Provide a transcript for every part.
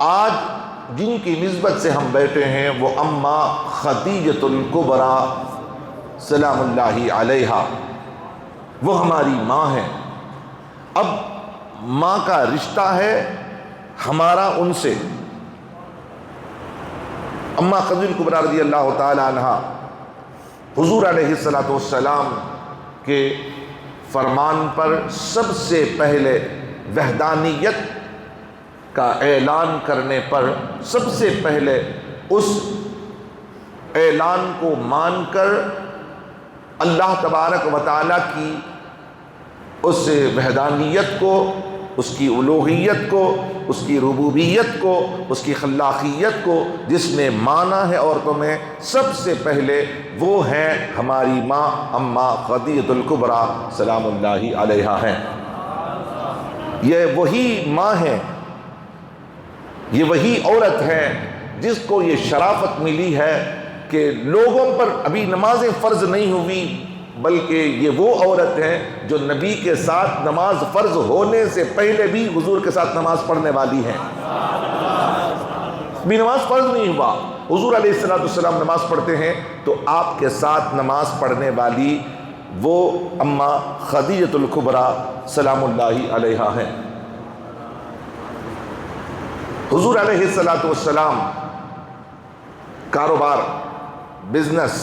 آج جن کی نسبت سے ہم بیٹھے ہیں وہ اماں خدیجۃ الکبریٰ سلام اللہ علیہا، وہ ہماری ماں ہیں۔ اب ماں کا رشتہ ہے ہمارا ان سے۔ اماں خدیجہ الکبریٰ رضی اللہ تعالی عنہا حضور علیہ الصلوۃ والسلام کے فرمان پر سب سے پہلے وحدانیت کا اعلان کرنے پر سب سے پہلے اس اعلان کو مان کر اللہ تبارک و تعالیٰ کی اس وحدانیت کو، اس کی الوہیت کو، اس کی ربوبیت کو، اس کی خلاقیت کو جس نے مانا ہے عورتوں میں، سب سے پہلے وہ ہیں ہماری ماں اماں خدیجۃ الکبریٰ سلام اللہ علیہا ہیں۔ یہ وہی ماں ہے، یہ وہی عورت ہے جس کو یہ شرافت ملی ہے کہ لوگوں پر ابھی نمازیں فرض نہیں ہوئی، بلکہ یہ وہ عورت ہے جو نبی کے ساتھ نماز فرض ہونے سے پہلے بھی حضور کے ساتھ نماز پڑھنے والی ہیں۔ بھی نماز فرض نہیں ہوا، حضور علیہ السلام نماز پڑھتے ہیں تو آپ کے ساتھ نماز پڑھنے والی وہ اماں خدیجۃ الکبریٰ سلام اللہ علیہا ہیں۔ حضور علیہ السلام کاروبار، بزنس،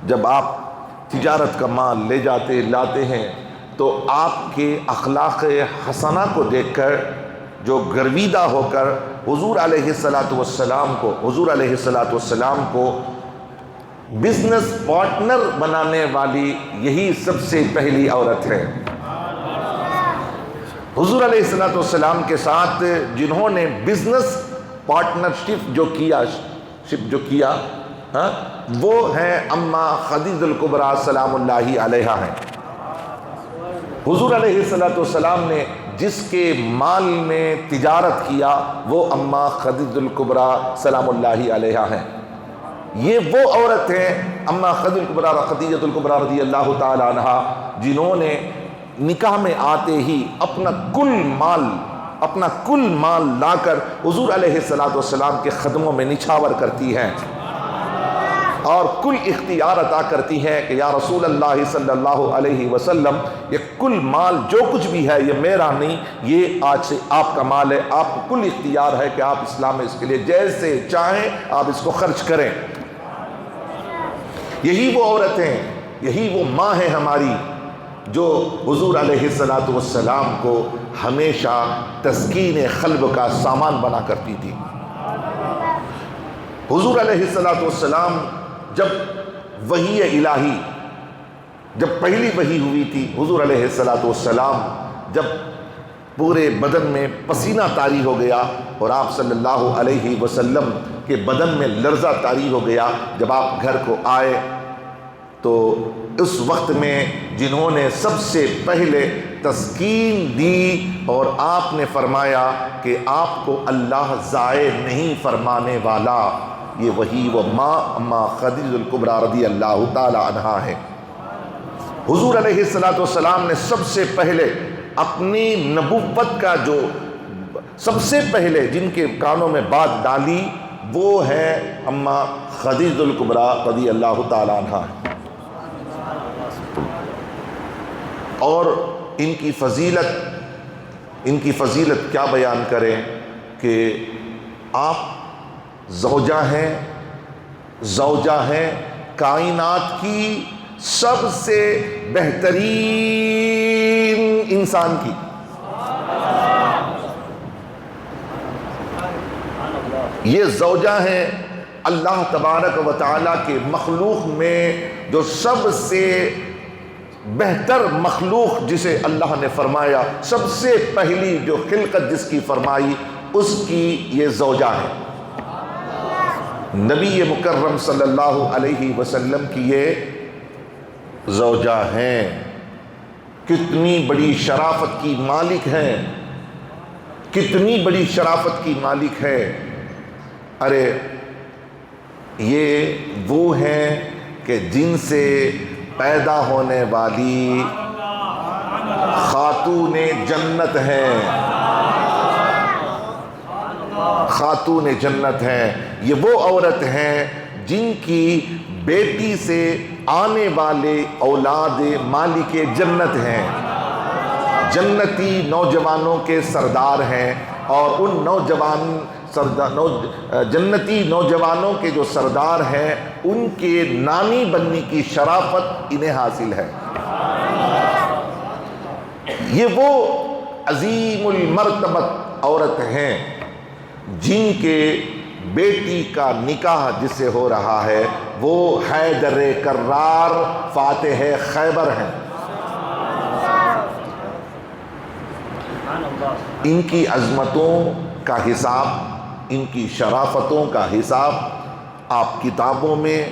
جب آپ تجارت کا مال لے جاتے لاتے ہیں تو آپ کے اخلاق حسنہ کو دیکھ کر جو گرویدہ ہو کر حضور علیہ السلام کو بزنس پارٹنر بنانے والی یہی سب سے پہلی عورت ہے۔ حضور علیہ السلام کے ساتھ جنہوں نے بزنس پارٹنرشپ جو کیا وہ ہیں اماں خدیجۃ الکبریٰ سلام اللہ علیہا ہیں۔ حضور علیہ السلام نے جس کے مال میں تجارت کیا وہ اماں خدیجۃ الکبریٰ سلام اللہ علیہا ہیں۔ یہ وہ عورت ہیں اماں خدیجۃ الکبریٰ رضی اللہ تعالی عنہا جنہوں نے نکاح میں آتے ہی اپنا کل مال لا کر حضور علیہ السلام کے قدموں میں نچھاور کرتی ہیں اور کل اختیار عطا کرتی ہیں کہ یا رسول اللہ صلی اللہ علیہ وسلم یہ کل مال جو کچھ بھی ہے یہ میرا نہیں، یہ آج سے آپ کا مال ہے، آپ کو کل اختیار ہے کہ آپ اسلام میں اس کے لیے جیسے چاہیں آپ اس کو خرچ کریں۔ یہی وہ عورت ہیں، یہی وہ ماں ہے ہماری جو حضور علیہ السلام کو ہمیشہ تسکین قلب کا سامان بنا کرتی تھی۔ حضور علیہ السلام جب وحی الہی، جب پہلی وحی ہوئی تھی، حضور علیہ السلام جب پورے بدن میں پسینہ طاری ہو گیا اور آپ صلی اللہ علیہ وسلم کے بدن میں لرزہ طاری ہو گیا، جب آپ گھر کو آئے تو اس وقت میں جنہوں نے سب سے پہلے تسکین دی اور آپ نے فرمایا کہ آپ کو اللہ ضائع نہیں فرمانے والا، یہ وہی وہ ماں اماں خدیجۃ الکبریٰ رضی اللہ تعالی عنہا ہے۔ حضور علیہ السلام نے سب سے پہلے اپنی نبوت کا جو سب سے پہلے جن کے کانوں میں بات ڈالی وہ ہے اماں خدیجۃ الکبریٰ رضی اللہ تعالی عنہا ہے۔ اور ان کی فضیلت کیا بیان کریں کہ آپ زوجہ ہیں کائنات کی سب سے بہترین انسان کی۔ یہ زوجہ ہیں اللہ تبارک و تعالیٰ کے مخلوق میں جو سب سے بہتر مخلوق جسے اللہ نے فرمایا، سب سے پہلی جو خلقت جس کی فرمائی اس کی یہ زوجہ ہے۔ نبی مکرم صلی اللہ علیہ وسلم کی یہ زوجہ ہیں، کتنی بڑی شرافت کی مالک ہیں، کتنی بڑی شرافت کی مالک ہے۔ ارے یہ وہ ہیں کہ جن سے پیدا ہونے والی خاتون جنت ہیں، خاتون جنت ہیں، یہ وہ عورت ہیں جن کی بیٹی سے آنے والے اولاد مالک جنت ہیں، جنتی نوجوانوں کے سردار ہیں، اور ان جنتی نوجوانوں کے جو سردار ہیں ان کے نانی بننے کی شرافت انہیں حاصل ہے۔ یہ وہ عظیم المرتبت عورت ہیں جن کے بیٹی کا نکاح جس سے ہو رہا ہے وہ حیدر کرار فاتح خیبر ہیں۔ ان کی عظمتوں کا حساب، ان کی شرافتوں کا حساب آپ کتابوں میں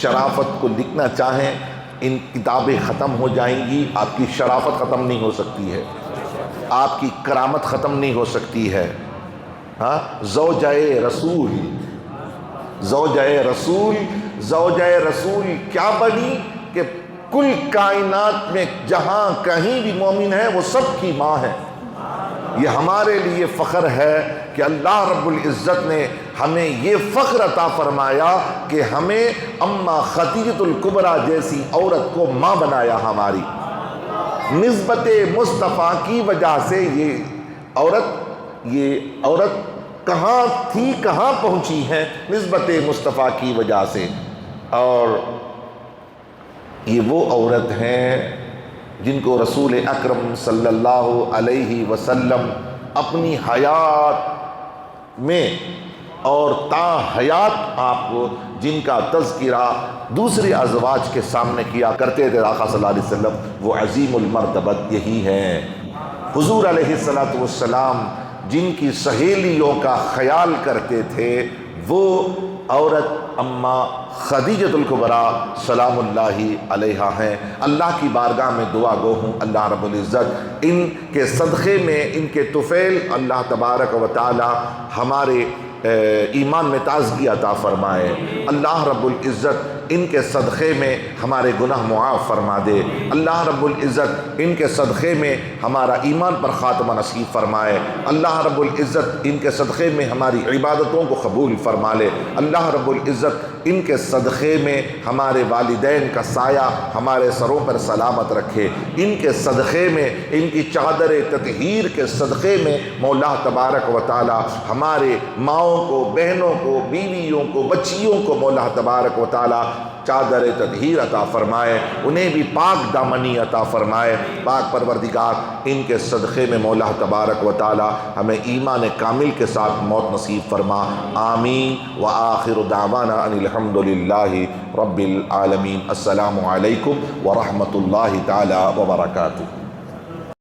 شرافت کو لکھنا چاہیں، ان کتابیں ختم ہو جائیں گی، آپ کی شرافت ختم نہیں ہو سکتی ہے، آپ کی کرامت ختم نہیں ہو سکتی ہے۔ ہاں، زوجہ رسول، زوجہ رسول، زوجہ رسول کیا بنی کہ کل کائنات میں جہاں کہیں بھی مومن ہے وہ سب کی ماں ہے۔ یہ ہمارے لیے فخر ہے کہ اللہ رب العزت نے ہمیں یہ فخر عطا فرمایا کہ ہمیں اماں خدیجۃ الکبریٰ جیسی عورت کو ماں بنایا ہماری۔ نسبت مصطفیٰ کی وجہ سے یہ عورت کہاں تھی، کہاں پہنچی ہے، نسبت مصطفیٰ کی وجہ سے۔ اور یہ وہ عورت ہیں جن کو رسول اکرم صلی اللہ علیہ وسلم اپنی حیات میں اور تا حیات آپ کو جن کا تذکرہ دوسرے ازواج کے سامنے کیا کرتے تھے آقا صلی اللہ علیہ وسلم، وہ عظیم المرتبت یہی ہیں۔ حضور علیہ السلام جن کی سہیلیوں کا خیال کرتے تھے وہ عورت اماں خدیجۃ الکبریٰ سلام اللہ علیہا ہیں۔ اللہ کی بارگاہ میں دعا گو ہوں اللہ رب العزت ان کے صدقے میں، ان کے طفیل اللہ تبارک و تعالی ہمارے ایمان میں تازگی عطا فرمائے۔ اللہ رب العزت ان کے صدقے میں ہمارے گناہ معاف فرما دے۔ اللہ رب العزت ان کے صدقے میں ہمارا ایمان پر خاتمہ نصیب فرمائے۔ اللہ رب العزت ان کے صدقے میں ہماری عبادتوں کو قبول فرما لے۔ اللہ رب العزت ان کے صدقے میں ہمارے والدین کا سایہ ہمارے سروں پر سلامت رکھے۔ ان کے صدقے میں، ان کی چادر تطہیر کے صدقے میں مولا تبارک و تعالی ہمارے ماؤں کو، بہنوں کو، بیویوں کو، بچیوں کو مولا تبارک و تعالی چادر تطہیر عطا فرمائے، انہیں بھی پاک دامنی عطا فرمائے۔ پاک پروردگار ان کے صدقے میں مولا تبارک و تعالی ہمیں ایمان کامل کے ساتھ موت نصیب فرما۔ آمین وآخر دعوانا ان الحمدللہ رب العالمین۔ السلام علیکم ورحمۃ اللہ تعالی وبرکاتہ۔